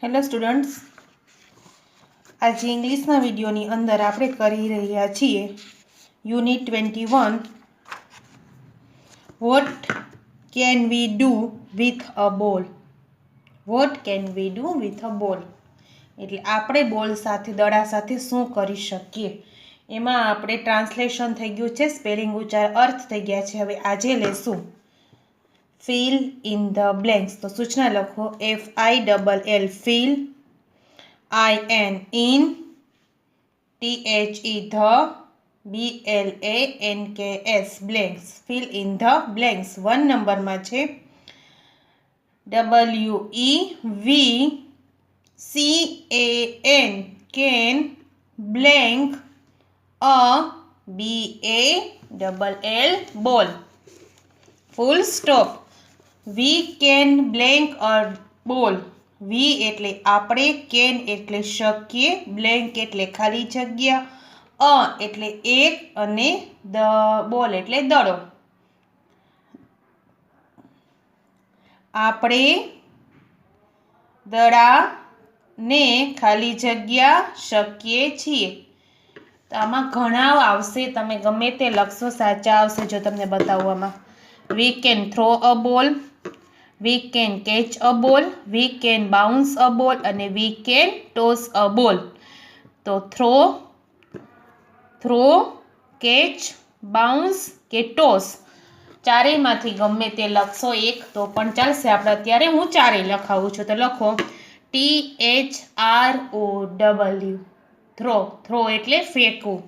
Hello students, આજે ઇંગ્લિશના વિડીયોની અંદર આપણે કરી રહ્યા છીએ unit 21 what can we do with a ball. What can we do with a ball એટલે આપણે બોલ સાથે, દડા સાથે શું કરી શકીએ. એમાં આપણે ટ્રાન્સલેશન થઈ ગયું છે, સ્પેલિંગ ઉચ્ચાર અર્થ થઈ ગયા છે. હવે આજે લેશું ફિલ ઇન ધ બ્લેન્ક્સ. તો સૂચના લખો FILL fill, IN THE the, BLANKS blanks. Fill in the blanks 1 નંબરમાં છે WEVCAN can, blank a BALL ball. Full stop. We can blank a ball. We એટલે આપણે, કેન એટલે શકીએ, બ્લેન્ક એટલે ખાલી જગ્યા, અ એટલે એક અને ધ બોલ એટલે દડો. આપણે દડાને ખાલી જગ્યા શકીએ છીએ. તો આમાં ઘણા આવશે, તમે ગમે તે લખશો સાચા આવશે જો તમને બતાવવામાં. વી can throw a ball, we can catch a ball, we can bounce a બોલ અને વી કેન ટોસ અ બોલ. તો થ્રો, કેચ, બાઉન્સ કે ટોસ, ચારેયમાંથી ગમે તે લખશો એક તો પણ ચાલશે. આપણે અત્યારે હું ચારેય લખાવું છું. તો લખો THROW થ્રો. થ્રો એટલે ફેંકવું.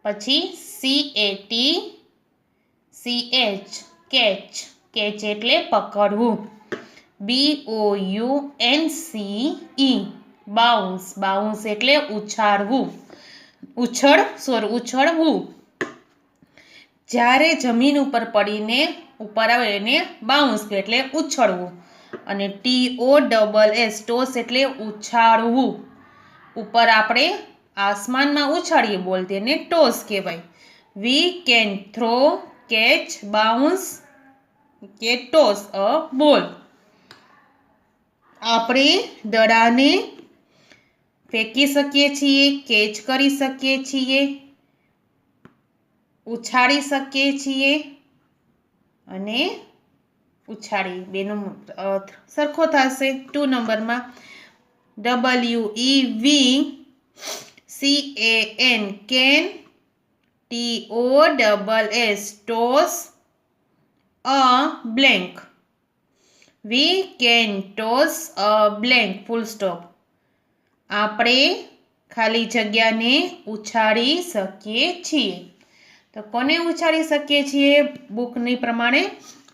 પછી CATCH કેચ. કેચ એટલે પકડવું. BOUNCE bounce. બાઉન્સ એટલે ઉછાળવું. ઉછળવું. જ્યારે જમીન ઉપર પડીને ઉપર આવે એને બાઉન્સ એટલે ઉછળવું. અને TOSS ટોસ એટલે ઉછાળવું. ઉપર આપણે આસમાનમાં ઉછાળીએ બોલ તેને ટોસ કહેવાય. વી કેન થ્રો, કેચ, બાઉન્સ કે ટોસ અ બોલ. આપણે દડાને ફેંકી શકીએ છીએ, કેચ કરી શકીએ છીએ, ઉછાળી શકીએ છીએ અને ઉછાળી બેનું સરખો થશે. 2 નંબરમાં WEVCAN can, TOSS toss, a blank. We can toss a blank full stop. આપણે ખાલી જગ્યાને ઉછાળી શકીએ છીએ. તો કોને ઉછાળી શકીએ છીએ? બુકની પ્રમાણે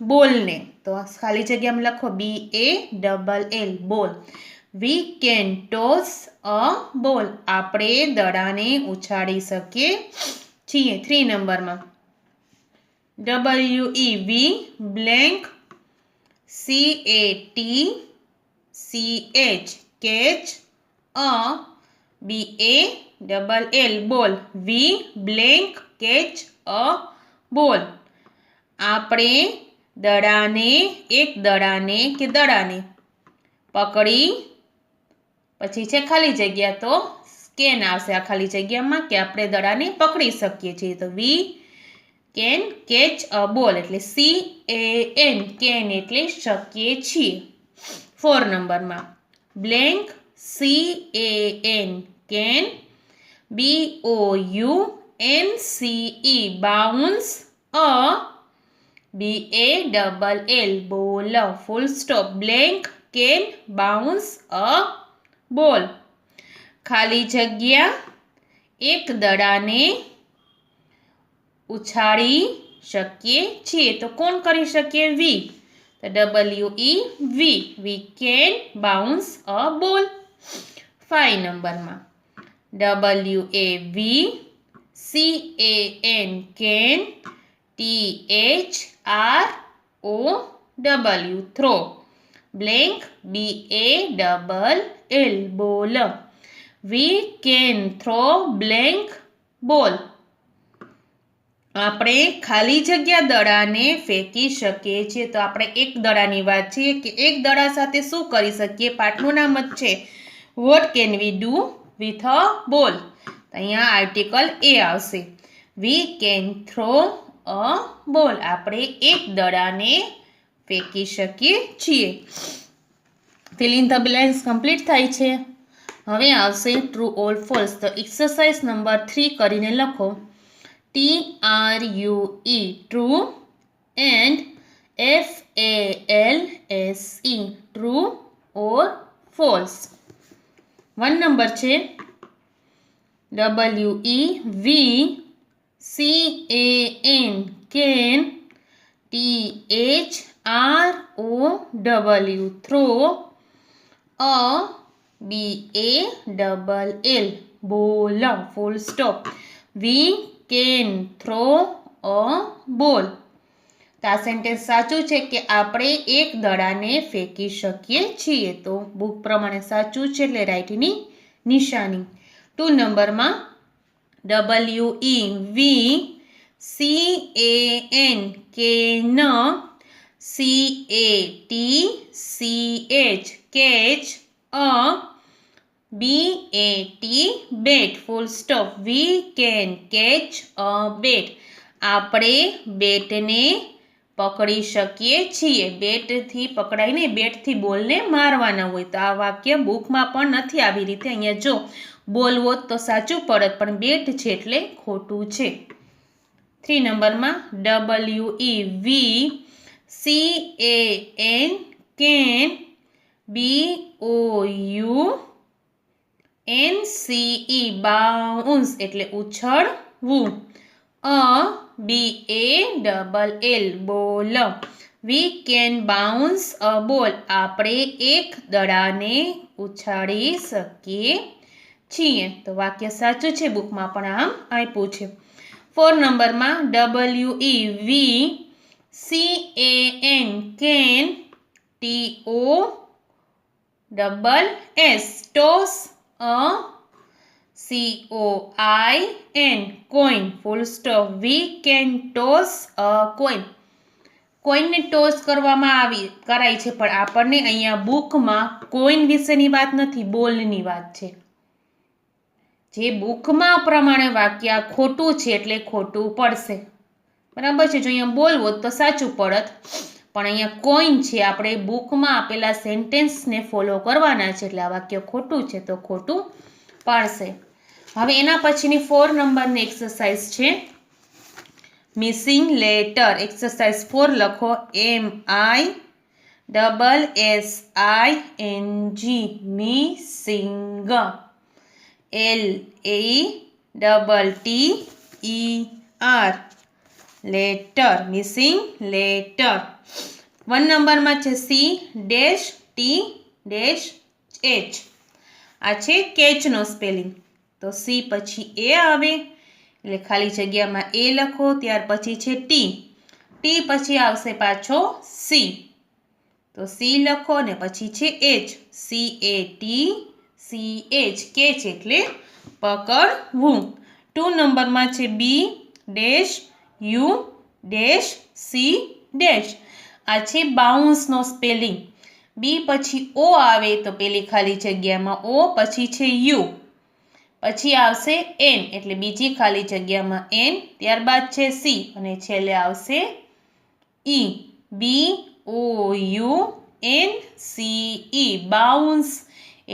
બોલને. તો ખાલી જગ્યામાં લખો BALL બોલ. We can toss a ball. આપણે દડાને ઉછાળી શકીએ છીએ. 3 નંબરમાં WEV બ્લેન્ક CATCH કેચ, અ BALL બોલ. વી બ્લેન્ક કેચ અ બોલ. આપણે એક દડાને કે દડાને પકડી, પછી છે ખાલી જગ્યા તો કેન આવશે આ ખાલી જગ્યામાં કે આપણે દડાને પકડી શકીએ છીએ. તો we can catch a ball એટલે CAN કેન એટલે શકીએ છીએ. 4 નંબરમાં blank CAN can, BOUNCE bounce, a BALL ball. Full stop. Blank can bounce a ball. ખાલી જગ્યા એક દડાને ઉછાળી શકીએ છીએ. તો કોણ કરી શકીએ? વી. તો WEV we can bounce a બોલ. 5 નંબરમાં WAVCAN can, THROW throw, blank BALL બોલ. વી કેન થ્રો બ્લેન્ક બોલ. આપણે ખાલી જગ્યા દડાને ફેંકી શકીએ છીએ. તો આપણે એક દડાની વાત છે કે એક દડા સાથે શું કરી શકીએ. પાઠનું નામ જ છે vote can we do with a બોલ. અહીંયા આર્ટિકલ એ આવશે. વી કેન થ્રો અ બોલ. આપણે એક દડાને ફેંકી શકીએ છીએ. Fill in the blanks complete થાય છે. હવે આવશે ટ્રુ ઓર ફોલ્સ. તો એક્સરસાઇઝ નંબર 3 કરીને લખો TRUE true and FALSE true or false. 1 number છે WEVCAN can THROW throw a BALL ball full stop. We can throw a ball. તો આ સેન્ટેન્સ સાચું છે કે આપણે એક દડાને ફેંકી શકીએ છીએ. તો બુક પ્રમાણે સાચું છે એટલે રાઈટની નિશાની. 2 નંબરમાં WEVCAN can CATCH catch a BAT bat full stop. We can catch a bat. આપણે બેટને પકડી શકીએ છીએ. બેટથી પકડાઈને બેટથી બોલને મારવાના હોય. તો આ વાક્ય બુકમાં પણ નથી આવી રીતે. અહીંયા જો બોલ હોત તો સાચું પડત પણ બેટ છે એટલે ખોટું છે. 3 નંબરમાં WEVCAN can BOUNCE bounce એટલે ઉછળવું. BALL ball. We can bounce a ball. આપણે એક દડાને ઉછાળી શકીએ છીએ. તો વાક્ય સાચું છે. બુકમાં પણ આમ આપ્યું છે. 4 નંબરમાં WEVCAN can TOSS toss a COIN coin full stop. We can toss a coin. કોઈનને ટોસ કરવામાં કરાય છે પણ આપણને અહીંયા બુકમાં કોઈન વિશેની વાત નથી, બોલની વાત છે. જે બુકમાં પ્રમાણે વાક્ય ખોટું છે એટલે ખોટું પડશે. બરાબર છે. જો અહીંયા બોલ હોત તો સાચું પડત પણ અહીંયા કોઈન છે. આપણે બુકમાં આપેલા સેન્ટેન્સને ફોલો કરવાના છે એટલે આ વાક્ય ખોટું છે તો ખોટું પાડશે. હવે એના પછીની 4 નંબરની એક્સરસાઇઝ છે મિસિંગ લેટર. એક્સરસાઇઝ 4 લખો MISSING missing. LATTER letter. Missing letter. 1 નંબરમાં છે C-T-H. આ છે કેચનો સ્પેલિંગ. તો સી પછી એ આવે એટલે ખાલી જગ્યામાં એ લખો. ત્યાર પછી છે ટી. ટી પછી આવશે પાછો સી. તો સી લખો ને પછી છે એચ. CATCH કેચ એટલે પકડવું. 2 નંબરમાં છે B-U-C- આ છે બાઉન્સનો સ્પેલિંગ. બી પછી ઓ આવે તો પેલી ખાલી જગ્યામાં ઓ પછી છે યુ પછી આવશે એન એટલે બીજી ખાલી જગ્યામાં એન ત્યારબાદ છે સી અને છેલ્લે આવશે ઈ. BOUNCE બાઉન્સ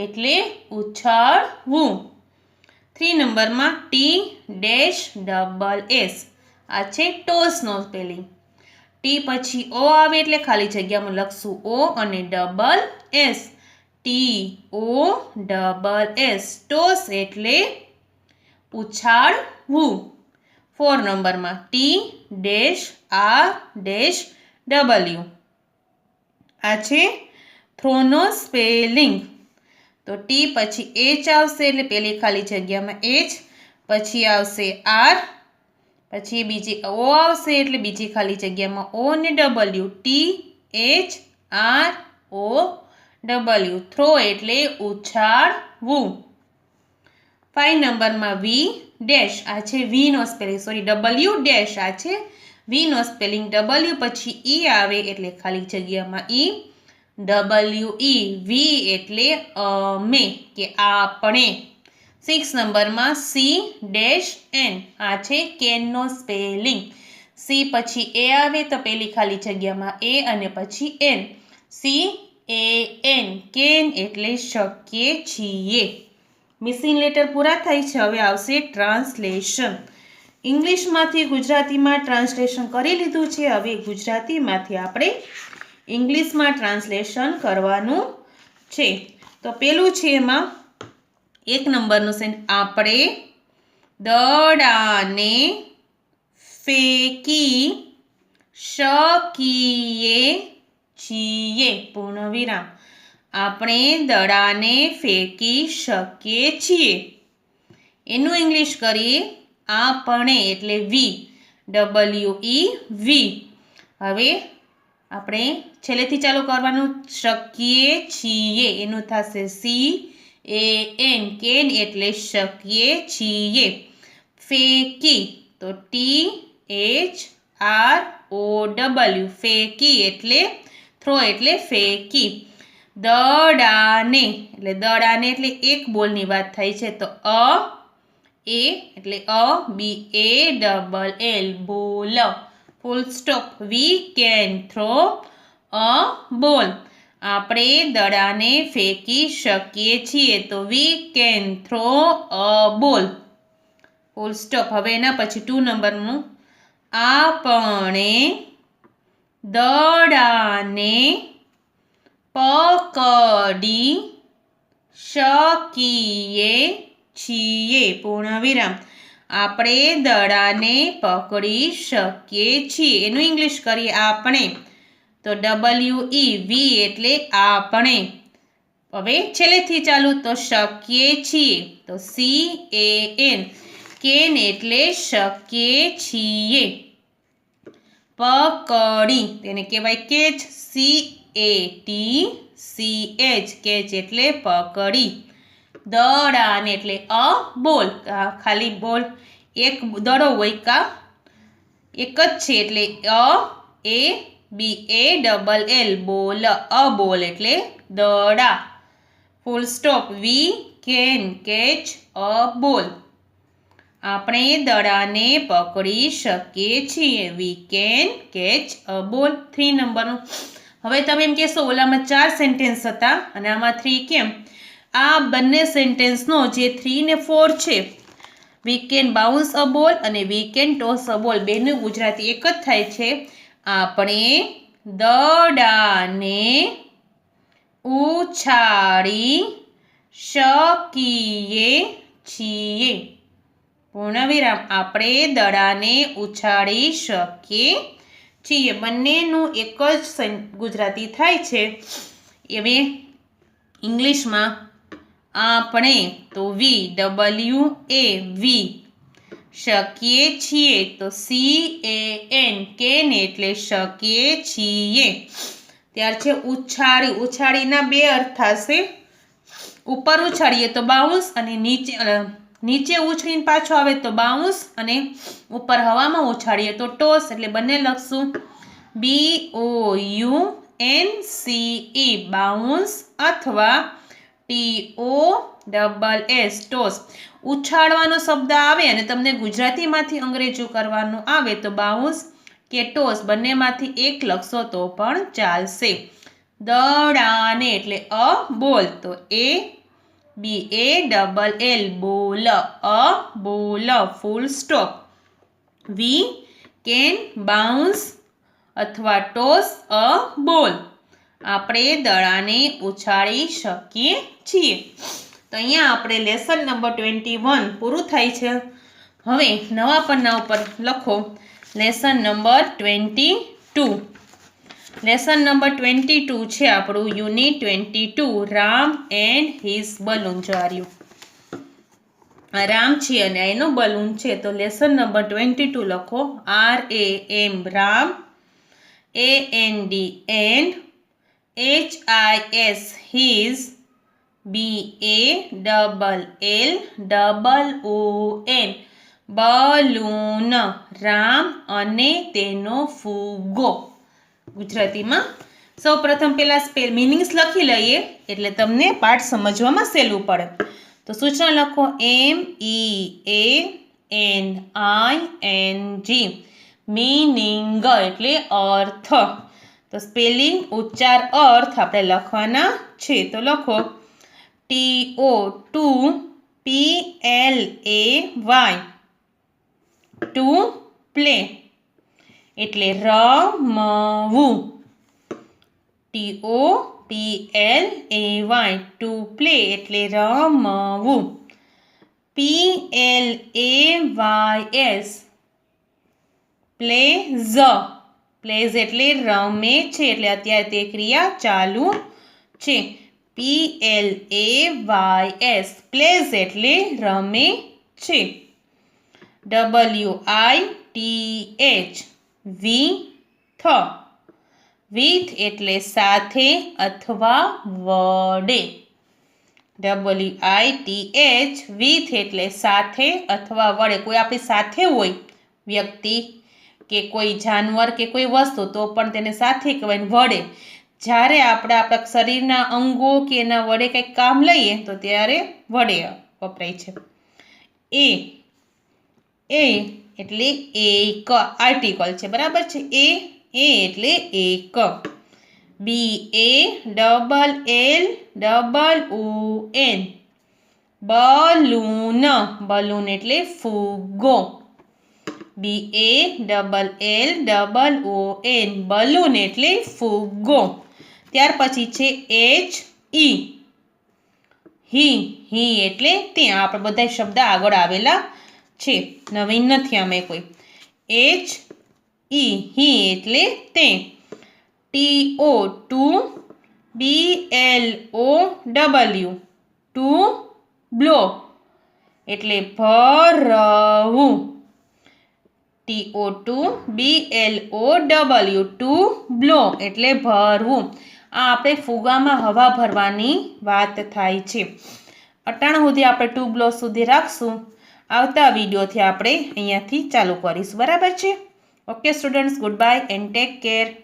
એટલે ઉછાળવું. 3 નંબરમાં TSS આ છે ટોસનો સ્પેલિંગ. ટી પછી ઓ આવે એટલે ખાલી જગ્યામાં લખશું ઓ અને ડબલ એસ. TOSS ટોસ એટલે ઉછાળવું. 4 નંબરમાં TRW આ છે થ્રોનો સ્પેલિંગ. તો ટી પછી એચ આવશે એટલે પેલી ખાલી જગ્યામાં એચ પછી આવશે આર પછી બીજી ઓ આવશે એટલે બીજી ખાલી જગ્યામાં ઓ ને ડબલ્યુ. THROW થ્રો એટલે ઉછાળવું. 5 નંબરમાં વી ડેશ, આ છે વી નો સ્પેલિંગ, સોરી ડબલ્યુ ડેશ, આ છે વી નો સ્પેલિંગ. ડબલ્યુ પછી ઈ આવે એટલે ખાલી જગ્યામાં ઈ, ડબલ્યુ ઈ, વી એટલે અમે કે આપણે. 6 નંબરમાં સી ડેશ એન, આ છે કેન નો સ્પેલિંગ. સી પછી એ આવે તો પેલી ખાલી જગ્યામાં એ અને પછી N, C A N, can એટલે શકીએ છીએ. મિસિંગ લેટર પૂરા થાય છે. હવે આવશે ટ્રાન્સલેશન. ઇંગ્લિશમાંથી ગુજરાતીમાં ટ્રાન્સલેશન કરી લીધું છે. હવે ગુજરાતીમાંથી આપણે ઇંગ્લિશમાં ટ્રાન્સલેશન કરવાનું છે. તો પેલું છે એમાં 1 નંબરનું સેન્ટ, આપણે દડાને ફેંકી શકીએ છીએ, પૂર્ણ વિરામ. આપણે દડાને ફેંકી શકીએ છીએ. એનું ઇંગ્લિશ કરીએ, આપણે એટલે વી, ડબલ્યુ ઈ, વી. હવે આપણે છેલ્લેથી ચાલુ કરવાનું, શકીએ છીએ એનું થશે સી એ એન, કેન એટલે શકીએ છીએ. ફેંકી તો T H R O W, ફેંકી એટલે થ્રો એટલે ફેંકી. દડાને એટલે એક બોલની વાત થાય છે, તો એ એટલે બી એ double L, ball. Full stop. We can throw a ball, આપણે દડાને ફેંકી શકીએ છીએ, તો વી કેન થ્રો અ બોલ. Full stop. હવે એના પછી 2 નંબરનું, આપણે દડાને પકડી શકીએ છીએ, પૂર્ણ વિરામ. આપણે દડાને પકડી શકીએ છીએ. એનું ઇંગ્લિશ કરીએ, આપણે તો ડબલ્યુ ઈ, વી એટલે આપણે. હવે છેલ્લેથી ચાલુ, તો શકીએ છીએ તો સી એ એન, કેન એટલે શકીએ છીએ. પકડી તેને કહેવાય કેચ, સી એ ટી સી એચ, કેચ એટલે પકડી. દડાને એટલે બોલ, ખાલી બોલ, એક દડો હોય કા એક જ છે એટલે એ બી એ ડબલ એલ, બોલ, બોલ એટલે દડા. ફૂલ stop. We can catch a ball, આપણે દડાને પકડી શકીએ છીએ. વી કેન કેચ અ બોલ. 3 નંબરનું. હવે તમે એમ કહેશો ઓલામાં 4 સેન્ટેન્સ હતા અને આમાં 3 કેમ? આ બંને સેન્ટેન્સનો જે 3 ને 4 છે, વી કેન બાઉન્સ અ બોલ અને વી કેન ટોસ અ બોલ, બેનું ગુજરાતી એક જ થાય છે. આપણે દડાને ઉછાળી શકીએ છીએ, પૂર્ણ વિરામ. આપણે દડાને ઉછાળી શકીએ છીએ. બંનેનું એક જ ગુજરાતી થાય છે. હવે ઇંગ્લિશમાં આપણે તો વી, ડબલ્યુ એ, વી. શકીએ છીએ તો સી એ એન, કેન એટલે શકીએ છીએ. ત્યાર છે ઉછાળી. ઉછાળીના 2 અર્થ થશે. ઉપર ઉછાળીએ તો બાઉન્સ અને નીચે ઉછળીને પાછો આવે તો બાઉન્સ, અને ઉપર હવામાં ઉછાળીએ તો ટોસ. એટલે બંને લખશું BOUNCE, બાઉન્સ અથવા TOSS, ટોસ. ઉછાળવાનો શબ્દ આવે અને તમને ગુજરાતીમાંથી અંગ્રેજી કરવાનું આવે તો બાઉન્સ કે ટોસ, બંનેમાંથી એક લખશો તો પણ ચાલશે. દડાને એટલે બોલ, તો BALL, બોલ, બોલ. Full stop. We can bounce અથવા ટોસ અ બોલ, આપણે દડાને ઉછાળી શકીએ છીએ. તો અહીંયા આપણે લેસન નંબર 21 પૂરું થાય છે. હવે નવા પન્ના ઉપર લખો લેસન નંબર 22. લેસન નંબર 22 છે આપણું unit 22, Ram and his balloon. જો આર્યું રામ છે અને એનું બલૂન છે. તો લેસન નંબર 22 લખો, RAM Ram, AND and, HIS his, BALLON balloon Ram અને તેનો ફુગ્ગો. ગુજરાતીમાં સૌપ્રથમ પહેલા મિનિંગ્સ લખી લઈએ એટલે તમને પાઠ સમજવામાં સહેલું પડે. તો સૂચના લખો MEANING મીનિંગ એટલે અર્થ. તો સ્પેલિંગ ઉચ્ચાર અર્થ આપણે લખવાના છે. તો લખો TO2PLAY ટુ પ્લે એટલે રમવું. TOPLAY ટુ પ્લે એટલે રમવું. PLAYS પ્લેઝ એટલે રમે છે એટલે અત્યારે તે ક્રિયા ચાલુ છે. PLAYS પ્લેઝ એટલે રમે છે. WITH વિથ એટલે સાથે અથવા વડે. WITH વિથ એટલે સાથે અથવા વડે. કોઈ આપણી સાથે હોય વ્યક્તિ કે કોઈ જાનવર કે કોઈ વસ્તુ તો પણ તેને સાથે કહેવાય. વડે જ્યારે આપણે આપણા શરીરના અંગો કે એના વડે કંઈક કામ લઈએ તો ત્યારે વડે વપરાય છે. એ એટલે એક આર્ટિકલ છે, બરાબર છે. એ એટલે એક. BALLON બલૂન એટલે ફુગ્ગો. BALLON બલૂન એટલે ફુગ્ગો. ત્યાર પછી છે HE એટલે તે. આપણે બધા શબ્દ આગળ આવેલા છે, નવીન નથી આમાં કોઈ. HE એટલે તે. TO2BLOW ટુ બ્લો એટલે ભરવું. TO2BLOW ટુ બ્લો એટલે ભરવું. આ આપણે ફુગામાં હવા ભરવાની વાત થાય છે. અટાણા સુધી આપણે ટુ બ્લો સુધી રાખશું. આવતા વિડીયોથી આપણે અહીંયાથી ચાલુ કરીશું, બરાબર છે. Okay students, good bye and take care.